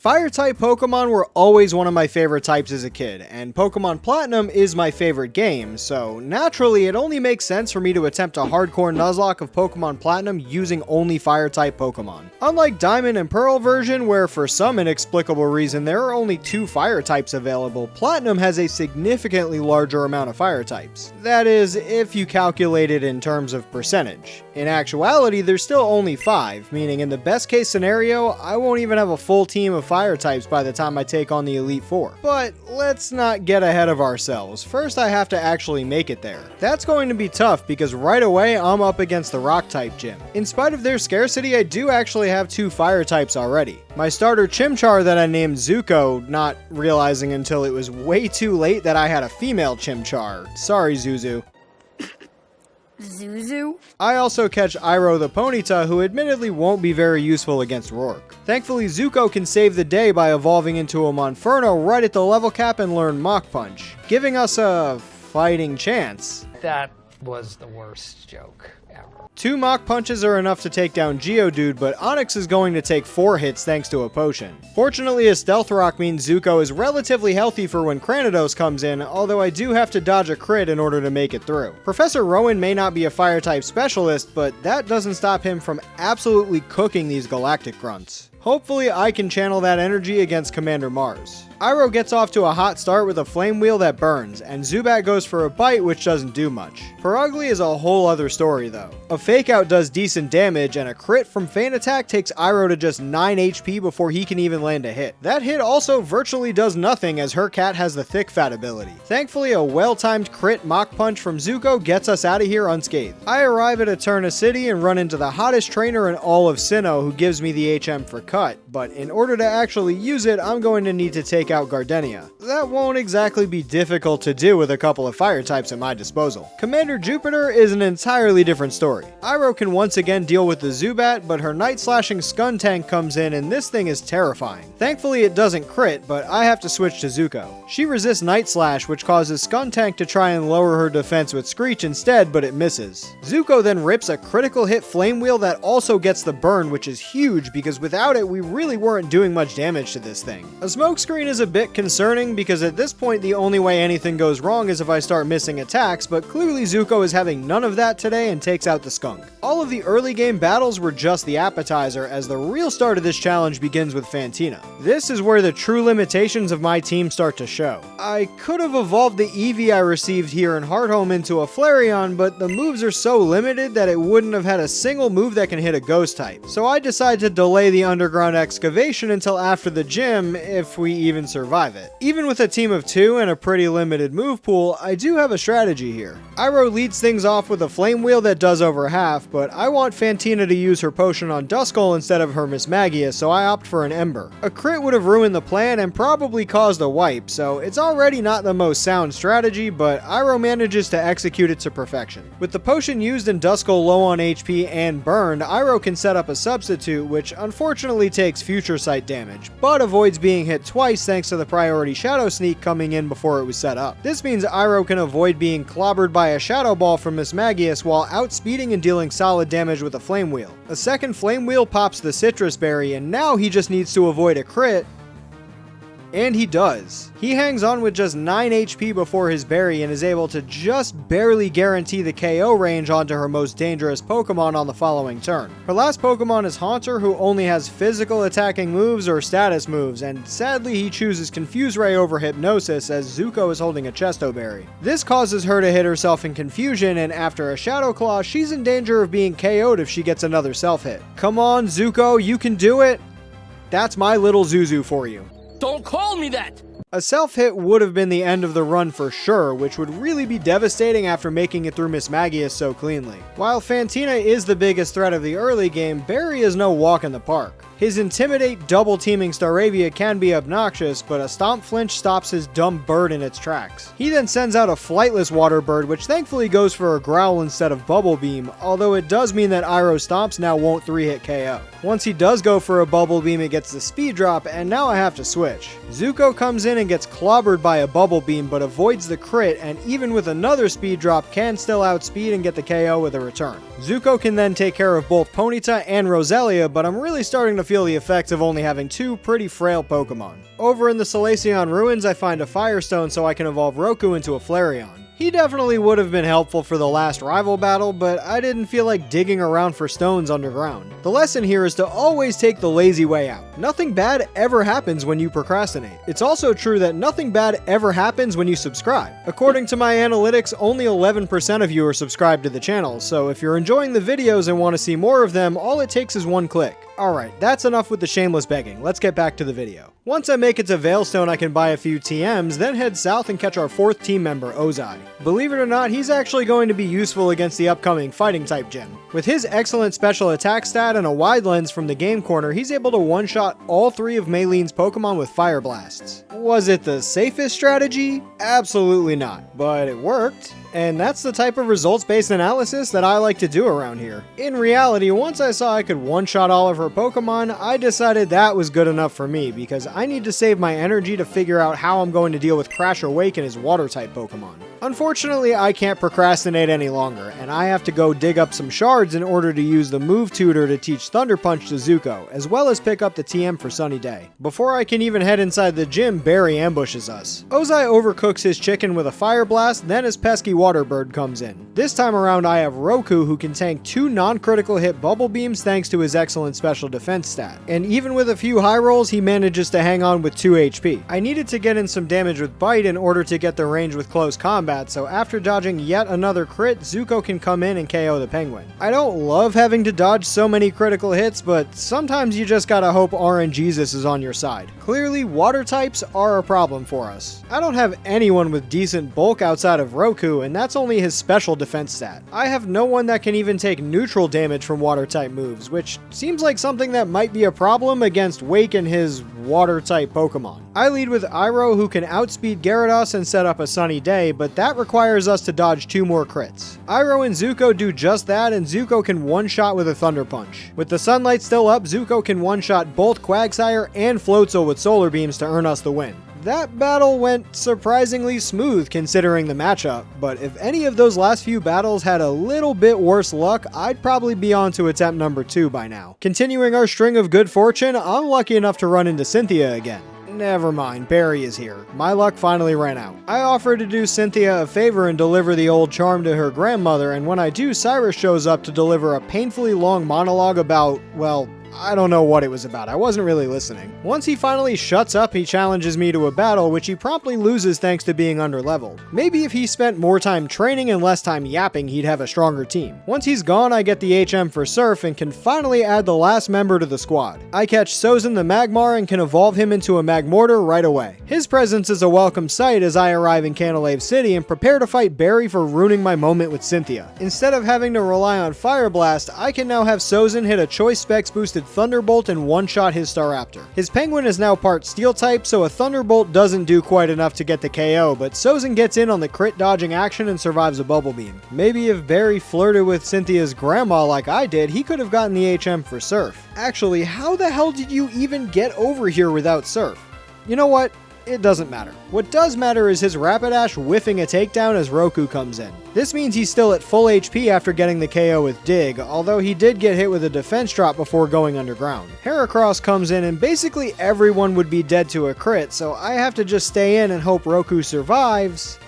Fire-type Pokemon were always one of my favorite types as a kid, and Pokemon Platinum is my favorite game, so naturally it only makes sense for me to attempt a hardcore Nuzlocke of Pokemon Platinum using only Fire-type Pokemon. Unlike Diamond and Pearl version, where for some inexplicable reason there are only 2 Fire types available, Platinum has a significantly larger amount of Fire types. That is, if you calculate it in terms of percentage. In actuality, there's still only 5, meaning in the best case scenario, I won't even have a full team of Fire types by the time I take on the Elite Four. But let's not get ahead of ourselves. First, I have to actually make it there. That's going to be tough because right away I'm up against the Rock type gym. In spite of their scarcity, I do actually have 2 Fire types already. My starter Chimchar that I named Zuko, not realizing until it was way too late that I had a female Chimchar. Sorry, Zuzu. Zuzu? I also catch Iroh the Ponyta, who admittedly won't be very useful against Roark. Thankfully, Zuko can save the day by evolving into a Monferno right at the level cap and learn Mach Punch, giving us a fighting chance. That was the worst joke ever. 2 Mach Punches are enough to take down Geodude, but Onix is going to take 4 hits thanks to a potion. Fortunately, a Stealth Rock means Zuko is relatively healthy for when Cranidos comes in, although I do have to dodge a crit in order to make it through. Professor Rowan may not be a Fire-type specialist, but that doesn't stop him from absolutely cooking these Galactic grunts. Hopefully I can channel that energy against Commander Mars. Iroh gets off to a hot start with a Flame Wheel that burns, and Zubat goes for a Bite which doesn't do much. Perugly is a whole other story though. A Fake Out does decent damage, and a crit from Feint Attack takes Iroh to just 9 HP before he can even land a hit. That hit also virtually does nothing as her cat has the Thick Fat ability. Thankfully, a well-timed crit Mach Punch from Zuko gets us out of here unscathed. I arrive at Eterna City and run into the hottest trainer in all of Sinnoh, who gives me the HM for cut, but in order to actually use it, I'm going to need to take out Gardenia. That won't exactly be difficult to do with a couple of Fire types at my disposal. Commander Jupiter is an entirely different story. Iroh can once again deal with the Zubat, but her Night Slashing Skuntank comes in and this thing is terrifying. Thankfully it doesn't crit, but I have to switch to Zuko. She resists Night Slash, which causes Skuntank to try and lower her defense with Screech instead, but it misses. Zuko then rips a critical hit Flame Wheel that also gets the burn, which is huge because without it we really weren't doing much damage to this thing. A Smokescreen is a bit concerning because at this point the only way anything goes wrong is if I start missing attacks, but clearly Zuko is having none of that today and takes out the skunk. All of the early game battles were just the appetizer, as the real start of this challenge begins with Fantina. This is where the true limitations of my team start to show. I could have evolved the Eevee I received here in Hearthome into a Flareon, but the moves are so limited that it wouldn't have had a single move that can hit a ghost type. So I decided to delay the underground excavation until after the gym, if we even survive it. Even with a team of 2 and a pretty limited move pool, I do have a strategy here. Iroh leads things off with a Flame Wheel that does over half, but I want Fantina to use her potion on Duskull instead of her Mismagius, so I opt for an Ember. A crit would have ruined the plan and probably caused a wipe, so it's already not the most sound strategy, but Iroh manages to execute it to perfection. With the potion used and Duskull low on HP and burned, Iroh can set up a substitute, which unfortunately takes Future Sight damage, but avoids being hit twice thanks to the priority Shadow Sneak coming in before it was set up. This means Iroh can avoid being clobbered by a Shadow Ball from Mismagius while outspeeding and dealing solid damage with a Flame Wheel. A second Flame Wheel pops the Citrus Berry, and now he just needs to avoid a crit, and he does. He hangs on with just 9 HP before his berry and is able to just barely guarantee the KO range onto her most dangerous Pokemon on the following turn. Her last Pokemon is Haunter, who only has physical attacking moves or status moves, and sadly he chooses Confuse Ray over Hypnosis as Zuko is holding a Chesto Berry. This causes her to hit herself in confusion, and after a Shadow Claw, she's in danger of being KO'd if she gets another self-hit. Come on, Zuko, you can do it! That's my little Zuzu for you. Don't call me that! A self-hit would have been the end of the run for sure, which would really be devastating after making it through Mismagius so cleanly. While Fantina is the biggest threat of the early game, Barry is no walk in the park. His Intimidate double-teaming Staravia can be obnoxious, but a Stomp Flinch stops his dumb bird in its tracks. He then sends out a Flightless Water Bird, which thankfully goes for a Growl instead of Bubble Beam, although it does mean that Iroh Stomps now won't 3-hit KO. Once he does go for a Bubble Beam, it gets the Speed Drop, and now I have to switch. Zuko comes in and gets clobbered by a Bubble Beam but avoids the crit, and even with another speed drop can still outspeed and get the KO with a return. Zuko can then take care of both Ponyta and Roselia, but I'm really starting to feel the effects of only having two pretty frail Pokemon. Over in the Salacion Ruins, I find a Firestone so I can evolve Roku into a Flareon. He definitely would have been helpful for the last rival battle, but I didn't feel like digging around for stones underground. The lesson here is to always take the lazy way out. Nothing bad ever happens when you procrastinate. It's also true that nothing bad ever happens when you subscribe. According to my analytics, only 11% of you are subscribed to the channel, so if you're enjoying the videos and want to see more of them, all it takes is one click. Alright, that's enough with the shameless begging. Let's get back to the video. Once I make it to Veilstone, I can buy a few TMs, then head south and catch our 4th team member, Ozai. Believe it or not, he's actually going to be useful against the upcoming fighting type gym. With his excellent special attack stat and a wide lens from the game corner, he's able to one-shot all 3 of Maylene's Pokemon with Fire Blasts. Was it the safest strategy? Absolutely not, but it worked. And that's the type of results-based analysis that I like to do around here. In reality, once I saw I could one-shot all of her Pokemon, I decided that was good enough for me, because I need to save my energy to figure out how I'm going to deal with Crash Awake and his Water-type Pokemon. Unfortunately, I can't procrastinate any longer, and I have to go dig up some shards in order to use the move tutor to teach Thunder Punch to Zuko, as well as pick up the TM for Sunny Day. Before I can even head inside the gym, Barry ambushes us. Ozai overcooks his chicken with a Fire Blast, then his pesky Water Bird comes in. This time around I have Roku, who can tank 2 non-critical hit Bubble Beams thanks to his excellent special defense stat. And even with a few high rolls, he manages to hang on with 2 HP. I needed to get in some damage with Bite in order to get the range with close combat, so after dodging yet another crit, Zuko can come in and KO the Penguin. I don't love having to dodge so many critical hits, but sometimes you just gotta hope RNGesus is on your side. Clearly, water types are a problem for us. I don't have anyone with decent bulk outside of Roku, and that's only his special defense stat. I have no one that can even take neutral damage from water type moves, which seems like something that might be a problem against Wake and his water type Pokemon. I lead with Iroh, who can outspeed Gyarados and set up a Sunny Day, but that requires us to dodge 2 more crits. Iroh and Zuko do just that, and Zuko can one-shot with a Thunder Punch. With the sunlight still up, Zuko can one-shot both Quagsire and Floatzel with Solar Beams to earn us the win. That battle went surprisingly smooth considering the matchup, but if any of those last few battles had a little bit worse luck, I'd probably be on to attempt number 2 by now. Continuing our string of good fortune, I'm lucky enough to run into Cynthia again. Never mind, Barry is here. My luck finally ran out. I offer to do Cynthia a favor and deliver the old charm to her grandmother, and when I do, Cyrus shows up to deliver a painfully long monologue about, well, I don't know what it was about. I wasn't really listening. Once he finally shuts up, he challenges me to a battle, which he promptly loses thanks to being underleveled. Maybe if he spent more time training and less time yapping, he'd have a stronger team. Once he's gone, I get the HM for Surf and can finally add the last member to the squad. I catch Sozin the Magmar and can evolve him into a Magmortar right away. His presence is a welcome sight as I arrive in Canalave City and prepare to fight Barry for ruining my moment with Cynthia. Instead of having to rely on Fire Blast, I can now have Sozin hit a Choice Specs boosted Thunderbolt and one-shot his Staraptor. His Penguin is now part Steel type, so a Thunderbolt doesn't do quite enough to get the KO, but Sozin gets in on the crit dodging action and survives a Bubble Beam. Maybe if Barry flirted with Cynthia's grandma like I did, he could have gotten the HM for Surf. Actually, how the hell did you even get over here without Surf? You know what? It doesn't matter. What does matter is his Rapidash whiffing a takedown as Roku comes in. This means he's still at full HP after getting the KO with Dig, although he did get hit with a defense drop before going underground. Heracross comes in and basically everyone would be dead to a crit, so I have to just stay in and hope Roku survives.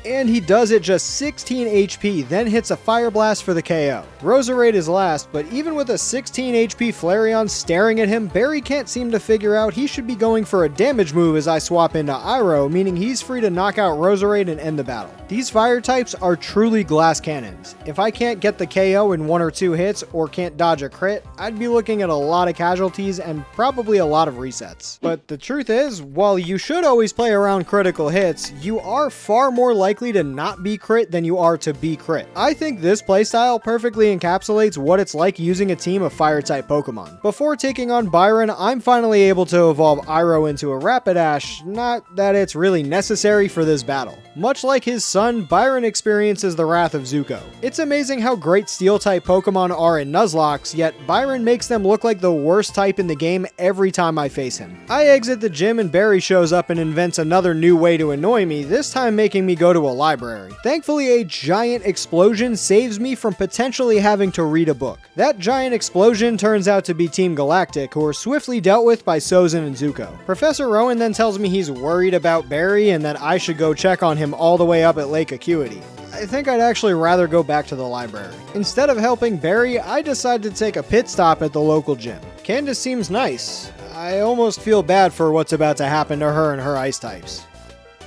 And he does at just 16 HP, then hits a Fire Blast for the KO. Roserade is last, but even with a 16 HP Flareon staring at him, Barry can't seem to figure out he should be going for a damage move as I swap into Iroh, meaning he's free to knock out Roserade and end the battle. These fire types are truly glass cannons. If I can't get the KO in 1 or 2 hits or can't dodge a crit, I'd be looking at a lot of casualties and probably a lot of resets. But the truth is, while you should always play around critical hits, you are far more likely likely to not be crit than you are to be crit. I think this playstyle perfectly encapsulates what it's like using a team of fire-type Pokemon. Before taking on Byron, I'm finally able to evolve Iroh into a Rapidash, not that it's really necessary for this battle. Much like his son, Byron experiences the wrath of Zuko. It's amazing how great Steel-type Pokemon are in Nuzlocke, yet Byron makes them look like the worst type in the game every time I face him. I exit the gym and Barry shows up and invents another new way to annoy me, this time making me go to a library. Thankfully, a giant explosion saves me from potentially having to read a book. That giant explosion turns out to be Team Galactic, who are swiftly dealt with by Sozin and Zuko. Professor Rowan then tells me he's worried about Barry and that I should go check on him all the way up at Lake Acuity. I think I'd actually rather go back to the library. Instead of helping Barry, I decide to take a pit stop at the local gym. Candice seems nice. I almost feel bad for what's about to happen to her and her ice types.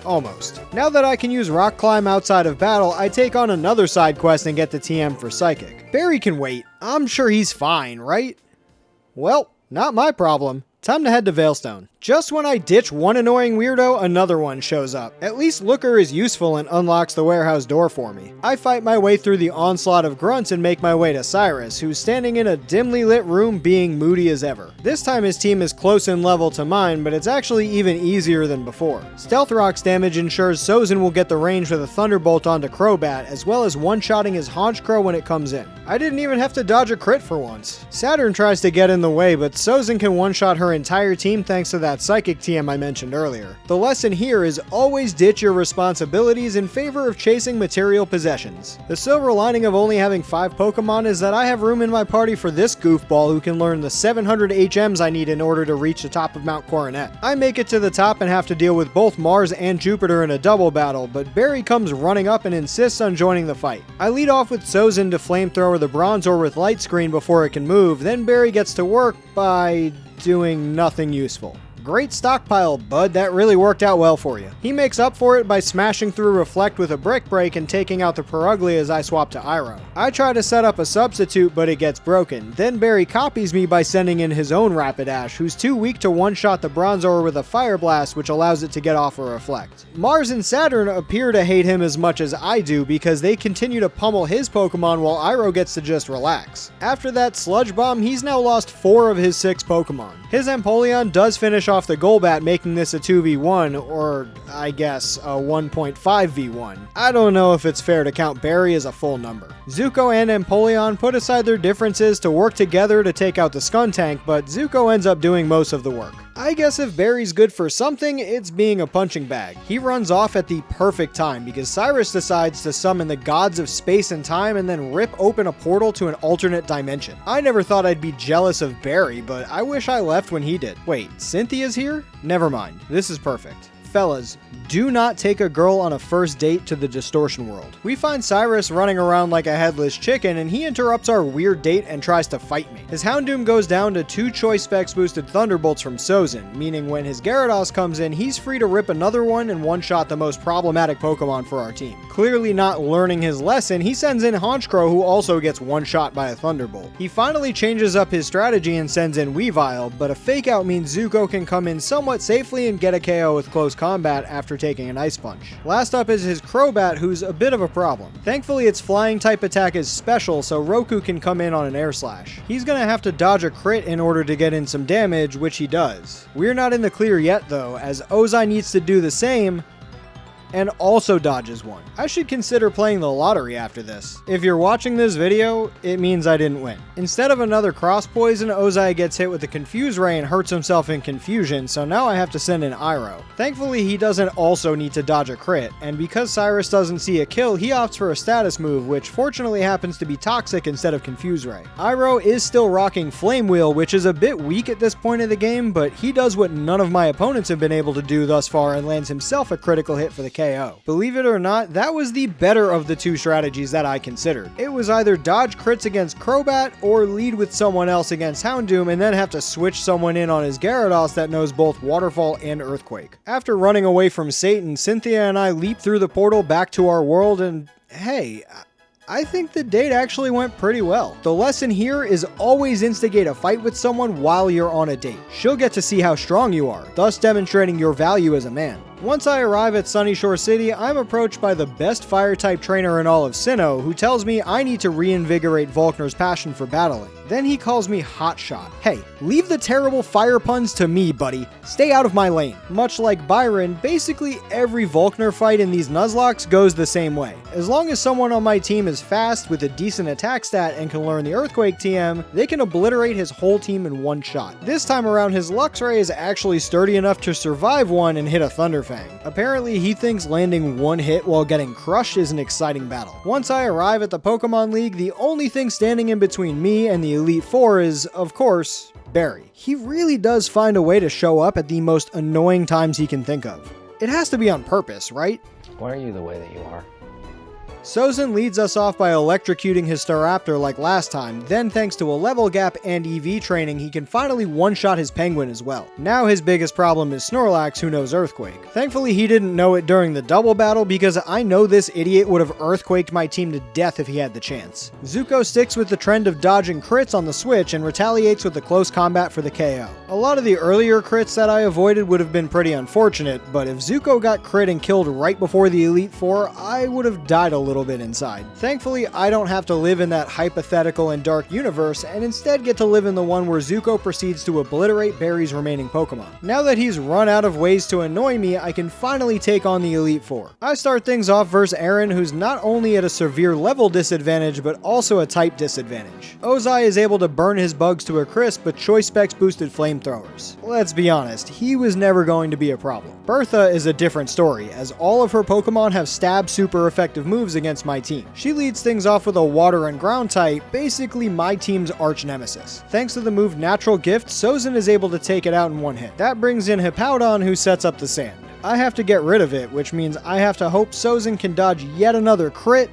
Almost. Now that I can use Rock Climb outside of battle, I take on another side quest and get the TM for Psychic. Barry can wait. I'm sure he's fine, right? Well, not my problem. Time to head to Veilstone. Just when I ditch one annoying weirdo, another one shows up. At least Looker is useful and unlocks the warehouse door for me. I fight my way through the onslaught of grunts and make my way to Cyrus, who's standing in a dimly lit room being moody as ever. This time his team is close in level to mine, but it's actually even easier than before. Stealth Rock's damage ensures Sozin will get the range with a Thunderbolt onto Crobat, as well as one-shotting his Honchkrow when it comes in. I didn't even have to dodge a crit for once. Saturn tries to get in the way, but Sozin can one-shot her entire team thanks to that Psychic TM I mentioned earlier. The lesson here is always ditch your responsibilities in favor of chasing material possessions. The silver lining of only having 5 Pokemon is that I have room in my party for this goofball who can learn the 700 HMs I need in order to reach the top of Mount Coronet. I make it to the top and have to deal with both Mars and Jupiter in a double battle, but Barry comes running up and insists on joining the fight. I lead off with Sozin to flamethrower the Bronzor with Light Screen before it can move, then Barry gets to work by doing nothing useful. Great stockpile, bud. That really worked out well for you. He makes up for it by smashing through Reflect with a Brick Break and taking out the Perugly as I swap to Iroh. I try to set up a substitute, but it gets broken. Then Barry copies me by sending in his own Rapidash, who's too weak to one-shot the Bronzor with a Fire Blast, which allows it to get off a Reflect. Mars and Saturn appear to hate him as much as I do because they continue to pummel his Pokemon while Iroh gets to just relax. After that Sludge Bomb, he's now lost 4 of his 6 Pokemon. His Empoleon does finish off the Golbat, making this a 2v1, or I guess a 1.5v1. I don't know if it's fair to count Barry as a full number. Zuko and Empoleon put aside their differences to work together to take out the Skuntank, but Zuko ends up doing most of the work. I guess if Barry's good for something, it's being a punching bag. He runs off at the perfect time because Cyrus decides to summon the gods of space and time and then rip open a portal to an alternate dimension. I never thought I'd be jealous of Barry, but I wish I left when he did. Wait, Cynthia's here? Never mind. This is perfect. Fellas, do not take a girl on a first date to the Distortion world. We find Cyrus running around like a headless chicken and he interrupts our weird date and tries to fight me. His Houndoom goes down to 2 choice specs boosted Thunderbolts from Sozin, meaning when his Gyarados comes in, he's free to rip another one and one-shot the most problematic Pokemon for our team. Clearly not learning his lesson, he sends in Honchkrow, who also gets one-shot by a Thunderbolt. He finally changes up his strategy and sends in Weavile, but a fake out means Zuko can come in somewhat safely and get a KO with close combat after taking an Ice Punch. Last up is his Crobat, who's a bit of a problem. Thankfully, its flying type attack is special, so Roku can come in on an Air Slash. He's gonna have to dodge a crit in order to get in some damage, which he does. We're not in the clear yet though, as Ozai needs to do the same, and also dodges one. I should consider playing the lottery after this. If you're watching this video, it means I didn't win. Instead of another Cross Poison, Ozai gets hit with the Confuse Ray and hurts himself in confusion, so now I have to send in Iroh. Thankfully, he doesn't also need to dodge a crit, and because Cyrus doesn't see a kill, he opts for a status move, which fortunately happens to be Toxic instead of Confuse Ray. Iroh is still rocking Flame Wheel, which is a bit weak at this point in the game, but he does what none of my opponents have been able to do thus far and lands himself a critical hit for the KO. Believe it or not, that was the better of the 2 strategies that I considered. It was either dodge crits against Crobat or lead with someone else against Houndoom and then have to switch someone in on his Gyarados that knows both Waterfall and Earthquake. After running away from Satan, Cynthia and I leap through the portal back to our world and hey, I think the date actually went pretty well. The lesson here is always instigate a fight with someone while you're on a date. She'll get to see how strong you are, thus demonstrating your value as a man. Once I arrive at Sunyshore City, I'm approached by the best fire-type trainer in all of Sinnoh, who tells me I need to reinvigorate Volkner's passion for battling. Then he calls me Hotshot. Hey, leave the terrible fire puns to me, buddy. Stay out of my lane. Much like Byron, basically every Volkner fight in these Nuzlockes goes the same way. As long as someone on my team is fast with a decent attack stat and can learn the Earthquake TM, they can obliterate his whole team in one shot. This time around, his Luxray is actually sturdy enough to survive one and hit a Thunderfang. Apparently, he thinks landing one hit while getting crushed is an exciting battle. Once I arrive at the Pokemon League, the only thing standing in between me and the Elite Four is, of course, Barry. He really does find a way to show up at the most annoying times he can think of. It has to be on purpose, right? Why are you the way that you are? Sozin leads us off by electrocuting his Staraptor like last time, then thanks to a level gap and EV training, he can finally one-shot his Penguin as well. Now his biggest problem is Snorlax, who knows Earthquake. Thankfully he didn't know it during the double battle because I know this idiot would have Earthquaked my team to death if he had the chance. Zuko sticks with the trend of dodging crits on the Switch and retaliates with the close combat for the KO. A lot of the earlier crits that I avoided would have been pretty unfortunate, but if Zuko got crit and killed right before the Elite Four, I would have died a little bit inside. Thankfully, I don't have to live in that hypothetical and dark universe and instead get to live in the one where Zuko proceeds to obliterate Barry's remaining Pokemon. Now that he's run out of ways to annoy me, I can finally take on the Elite Four. I start things off versus Aaron, who's not only at a severe level disadvantage, but also a type disadvantage. Ozai is able to burn his bugs to a crisp, but Choice Specs boosted flamethrowers. Let's be honest, he was never going to be a problem. Bertha is a different story, as all of her Pokemon have stab super effective moves against my team. She leads things off with a water and ground type, basically my team's arch nemesis. Thanks to the move Natural Gift, Sozin is able to take it out in one hit. That brings in Hippowdon, who sets up the sand. I have to get rid of it, which means I have to hope Sozin can dodge yet another crit.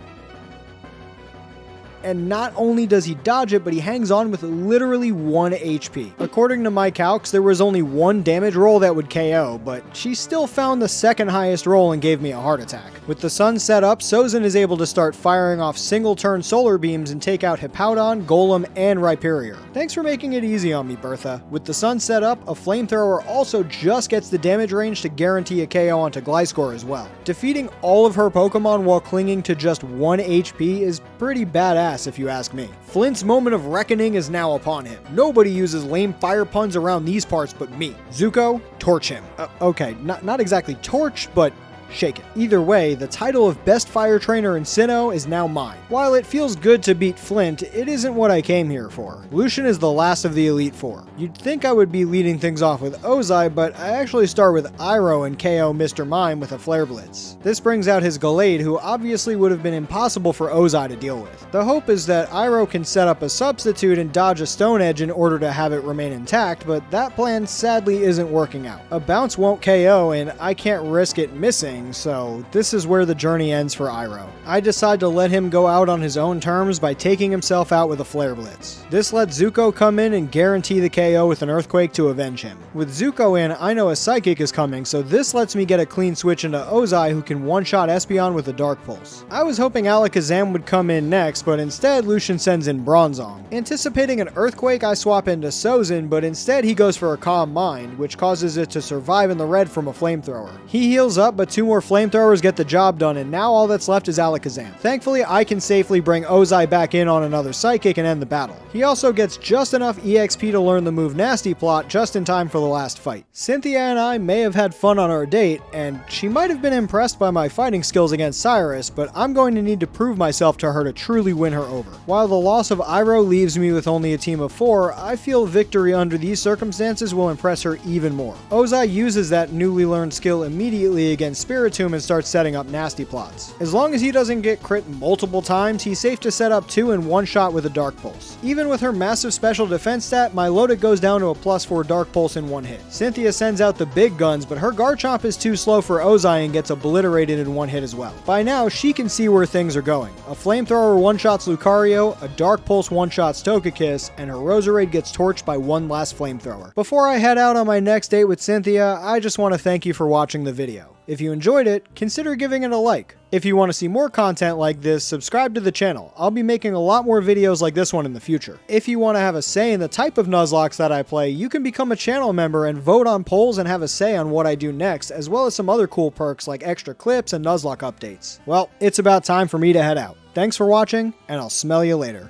And not only does he dodge it, but he hangs on with literally 1 HP. According to my calcs, there was only one damage roll that would KO, but she still found the second highest roll and gave me a heart attack. With the sun set up, Sozin is able to start firing off single-turn solar beams and take out Hippowdon, Golem, and Rhyperior. Thanks for making it easy on me, Bertha. With the sun set up, a flamethrower also just gets the damage range to guarantee a KO onto Gliscor as well. Defeating all of her Pokemon while clinging to just 1 HP is pretty badass if you ask me. Flint's moment of reckoning is now upon him. Nobody uses lame fire puns around these parts but me. Zuko, torch him. Okay, not exactly torch, but shake it. Either way, the title of Best Fire Trainer in Sinnoh is now mine. While it feels good to beat Flint, it isn't what I came here for. Lucian is the last of the Elite Four. You'd think I would be leading things off with Ozai, but I actually start with Iroh and KO Mr. Mime with a Flare Blitz. This brings out his Gallade, who obviously would have been impossible for Ozai to deal with. The hope is that Iroh can set up a substitute and dodge a Stone Edge in order to have it remain intact, but that plan sadly isn't working out. A bounce won't KO, and I can't risk it missing, so this is where the journey ends for Iroh. I decide to let him go out on his own terms by taking himself out with a Flare Blitz. This lets Zuko come in and guarantee the KO with an Earthquake to avenge him. With Zuko in, I know a Psychic is coming, so this lets me get a clean switch into Ozai, who can one-shot Espeon with a Dark Pulse. I was hoping Alakazam would come in next, but instead Lucian sends in Bronzong. Anticipating an Earthquake, I swap into Sozin, but instead he goes for a Calm Mind, which causes it to survive in the red from a Flamethrower. He heals up, but 2 more Flamethrowers get the job done, and now all that's left is Alakazam. Thankfully, I can safely bring Ozai back in on another Psychic and end the battle. He also gets just enough EXP to learn the move Nasty Plot just in time for the last fight. Cynthia and I may have had fun on our date, and she might have been impressed by my fighting skills against Cyrus, but I'm going to need to prove myself to her to truly win her over. While the loss of Iroh leaves me with only a team of 4, I feel victory under these circumstances will impress her even more. Ozai uses that newly learned skill immediately against Spiritomb and starts setting up Nasty Plots. As long as he doesn't get crit multiple times, he's safe to set up 2 in one shot with a Dark Pulse. Even with her massive special defense stat, my Loaded goes down to a +4 Dark Pulse in one hit. Cynthia sends out the big guns, but her Garchomp is too slow for Ozai and gets obliterated in one hit as well. By now, she can see where things are going. A Flamethrower one-shots Lucario, a Dark Pulse one-shots Togekiss, and her Roserade gets torched by one last Flamethrower. Before I head out on my next date with Cynthia, I just want to thank you for watching the video. If you enjoyed it, consider giving it a like. If you want to see more content like this, subscribe to the channel. I'll be making a lot more videos like this one in the future. If you want to have a say in the type of Nuzlocks that I play, you can become a channel member and vote on polls and have a say on what I do next, as well as some other cool perks like extra clips and Nuzlocke updates. Well, it's about time for me to head out. Thanks for watching, and I'll smell you later.